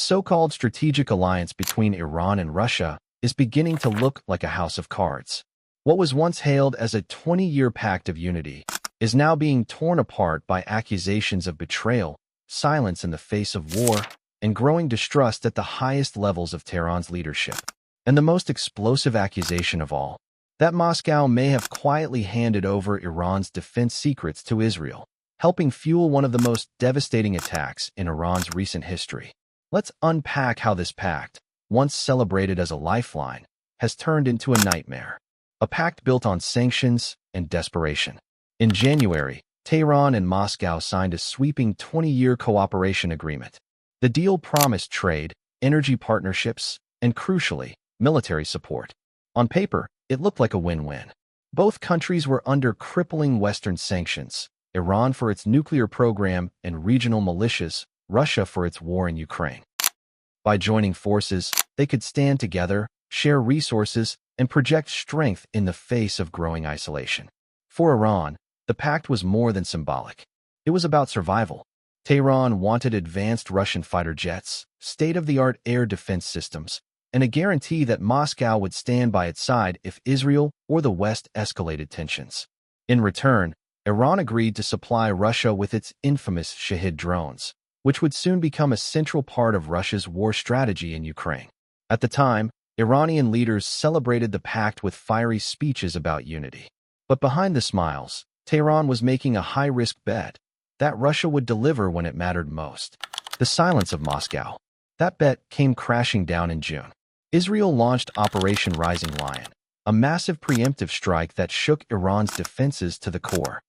So-called strategic alliance between Iran and Russia is beginning to look like a house of cards. What was once hailed as a 20-year pact of unity is now being torn apart by accusations of betrayal, silence in the face of war, and growing distrust at the highest levels of Tehran's leadership. And the most explosive accusation of all, that Moscow may have quietly handed over Iran's defense secrets to Israel, helping fuel one of the most devastating attacks in Iran's recent history. Let's unpack how this pact, once celebrated as a lifeline, has turned into a nightmare. A pact built on sanctions and desperation. In January, Tehran and Moscow signed a sweeping 20-year cooperation agreement. The deal promised trade, energy partnerships, and crucially, military support. On paper, it looked like a win-win. Both countries were under crippling Western sanctions, Iran for its nuclear program and regional militias, Russia for its war in Ukraine. By joining forces, they could stand together, share resources, and project strength in the face of growing isolation. For Iran, the pact was more than symbolic. It was about survival. Tehran wanted advanced Russian fighter jets, state-of-the-art air defense systems, and a guarantee that Moscow would stand by its side if Israel or the West escalated tensions. In return, Iran agreed to supply Russia with its infamous Shahid drones, which would soon become a central part of Russia's war strategy in Ukraine. At the time, Iranian leaders celebrated the pact with fiery speeches about unity. But behind the smiles, Tehran was making a high-risk bet that Russia would deliver when it mattered most. The silence of Moscow. That bet came crashing down in June. Israel launched Operation Rising Lion, a massive preemptive strike that shook Iran's defenses to the core.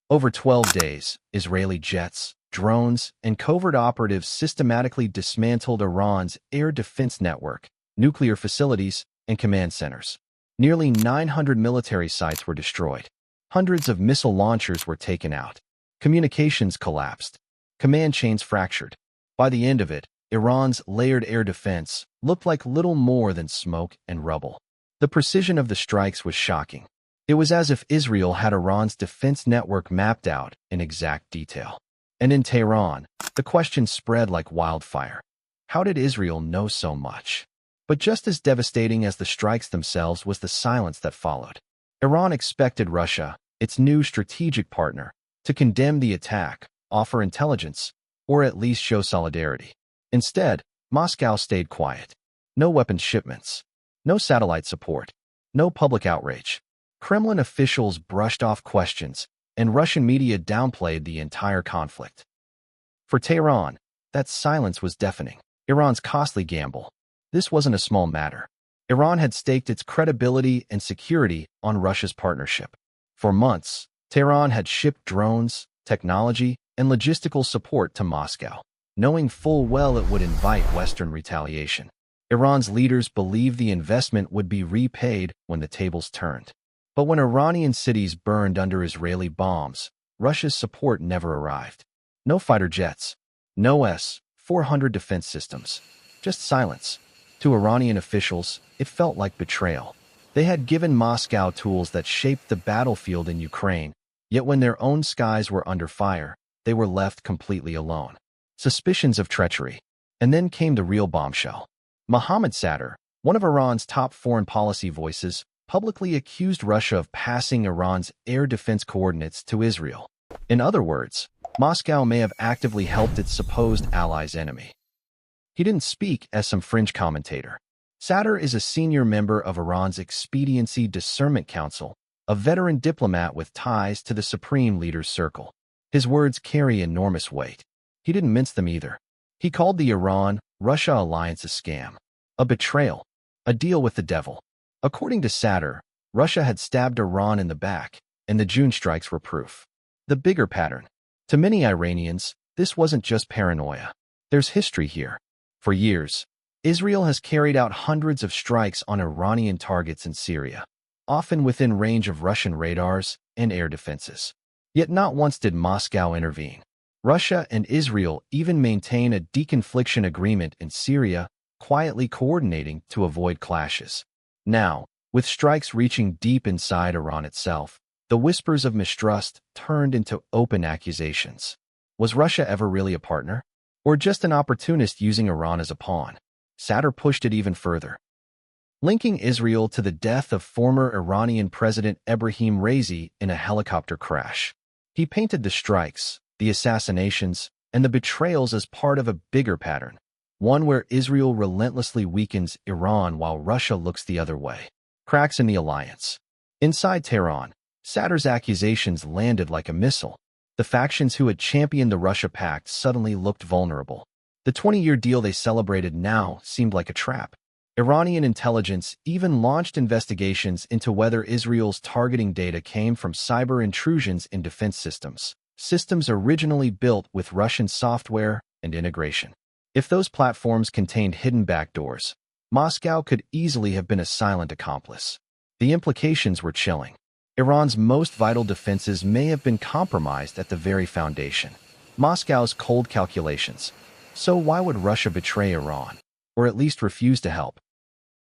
Over 12 days, Israeli jets, drones, and covert operatives systematically dismantled Iran's air defense network, nuclear facilities, and command centers. Nearly 900 military sites were destroyed. Hundreds of missile launchers were taken out. Communications collapsed. Command chains fractured. By the end of it, Iran's layered air defense looked like little more than smoke and rubble. The precision of the strikes was shocking. It was as if Israel had Iran's defense network mapped out in exact detail. And in Tehran, the question spread like wildfire. How did Israel know so much? But just as devastating as the strikes themselves was the silence that followed. Iran expected Russia, its new strategic partner, to condemn the attack, offer intelligence, or at least show solidarity. Instead, Moscow stayed quiet. No weapons shipments. No satellite support. No public outrage. Kremlin officials brushed off questions, and Russian media downplayed the entire conflict. For Tehran, that silence was deafening. Iran's costly gamble. This wasn't a small matter. Iran had staked its credibility and security on Russia's partnership. For months, Tehran had shipped drones, technology, and logistical support to Moscow, knowing full well it would invite Western retaliation. Iran's leaders believed the investment would be repaid when the tables turned. But when Iranian cities burned under Israeli bombs, Russia's support never arrived. No fighter jets. No S-400 defense systems. Just silence. To Iranian officials, it felt like betrayal. They had given Moscow tools that shaped the battlefield in Ukraine, yet when their own skies were under fire, they were left completely alone. Suspicions of treachery. And then came the real bombshell. Mohammad Sadir, one of Iran's top foreign policy voices, publicly accused Russia of passing Iran's air defense coordinates to Israel. In other words, Moscow may have actively helped its supposed ally's enemy. He didn't speak as some fringe commentator. Sadir is a senior member of Iran's Expediency Discernment Council, a veteran diplomat with ties to the Supreme Leader's circle. His words carry enormous weight. He didn't mince them either. He called the Iran-Russia alliance a scam, a betrayal, a deal with the devil. According to Sadir, Russia had stabbed Iran in the back, and the June strikes were proof. The bigger pattern. To many Iranians, this wasn't just paranoia. There's history here. For years, Israel has carried out hundreds of strikes on Iranian targets in Syria, often within range of Russian radars and air defenses. Yet not once did Moscow intervene. Russia and Israel even maintain a deconfliction agreement in Syria, quietly coordinating to avoid clashes. Now, with strikes reaching deep inside Iran itself, the whispers of mistrust turned into open accusations. Was Russia ever really a partner? or just an opportunist using Iran as a pawn. Sadir pushed it even further, linking Israel to the death of former Iranian President Ebrahim Raisi in a helicopter crash. He painted the strikes, the assassinations, and the betrayals as part of a bigger pattern, one where Israel relentlessly weakens Iran while Russia looks the other way. Cracks in the alliance. Inside Tehran, Sadir's accusations landed like a missile. The factions who had championed the Russia pact suddenly looked vulnerable. The 20-year deal they celebrated now seemed like a trap. Iranian intelligence even launched investigations into whether Israel's targeting data came from cyber intrusions in defense systems originally built with Russian software and integration. If those platforms contained hidden backdoors, Moscow could easily have been a silent accomplice. The implications were chilling. Iran's most vital defenses may have been compromised at the very foundation. Moscow's cold calculations. So why would Russia betray Iran, or at least refuse to help?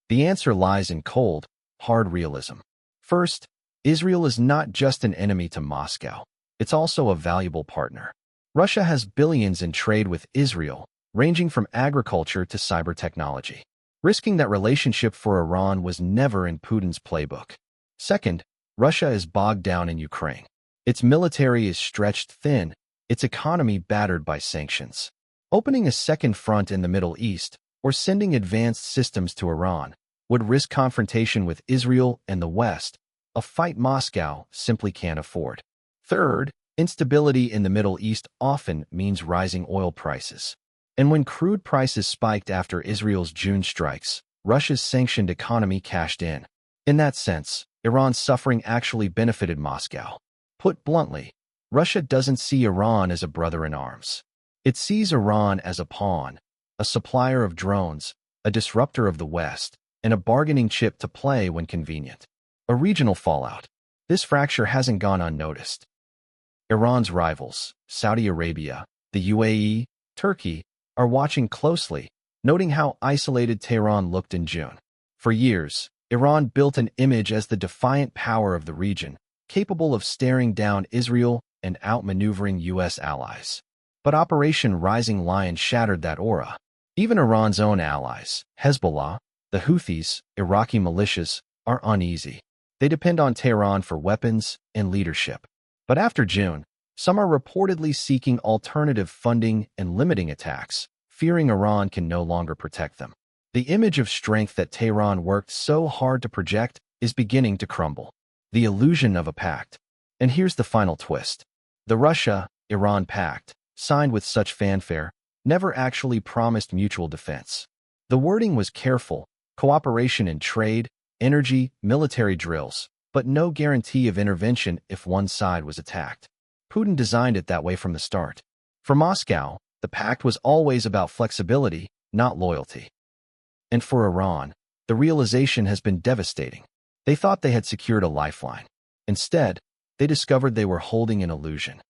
The answer lies in cold, hard realism. First, Israel is not just an enemy to Moscow. It's also a valuable partner. Russia has billions in trade with Israel, ranging from agriculture to cyber technology. Risking that relationship for Iran was never in Putin's playbook. Second, Russia is bogged down in Ukraine. Its military is stretched thin, its economy battered by sanctions. Opening a second front in the Middle East, or sending advanced systems to Iran, would risk confrontation with Israel and the West, a fight Moscow simply can't afford. Third, instability in the Middle East often means rising oil prices. And when crude prices spiked after Israel's June strikes, Russia's sanctioned economy cashed in. In that sense, Iran's suffering actually benefited Moscow. Put bluntly, Russia doesn't see Iran as a brother in arms. It sees Iran as a pawn, a supplier of drones, a disruptor of the West, and a bargaining chip to play when convenient. A regional fallout. This fracture hasn't gone unnoticed. Iran's rivals, Saudi Arabia, the UAE, Turkey, are watching closely, noting how isolated Tehran looked in June. For years, Iran built an image as the defiant power of the region, capable of staring down Israel and outmaneuvering U.S. allies. But Operation Rising Lion shattered that aura. Even Iran's own allies, Hezbollah, the Houthis, Iraqi militias, are uneasy. They depend on Tehran for weapons and leadership. But after June, some are reportedly seeking alternative funding and limiting attacks, fearing Iran can no longer protect them. The image of strength that Tehran worked so hard to project is beginning to crumble. The illusion of a pact. And here's the final twist. The Russia-Iran pact, signed with such fanfare, never actually promised mutual defense. The wording was careful, cooperation in trade, energy, military drills, but no guarantee of intervention if one side was attacked. Putin designed it that way from the start. For Moscow, the pact was always about flexibility, not loyalty. And for Iran, the realization has been devastating. They thought they had secured a lifeline. Instead, they discovered they were holding an illusion.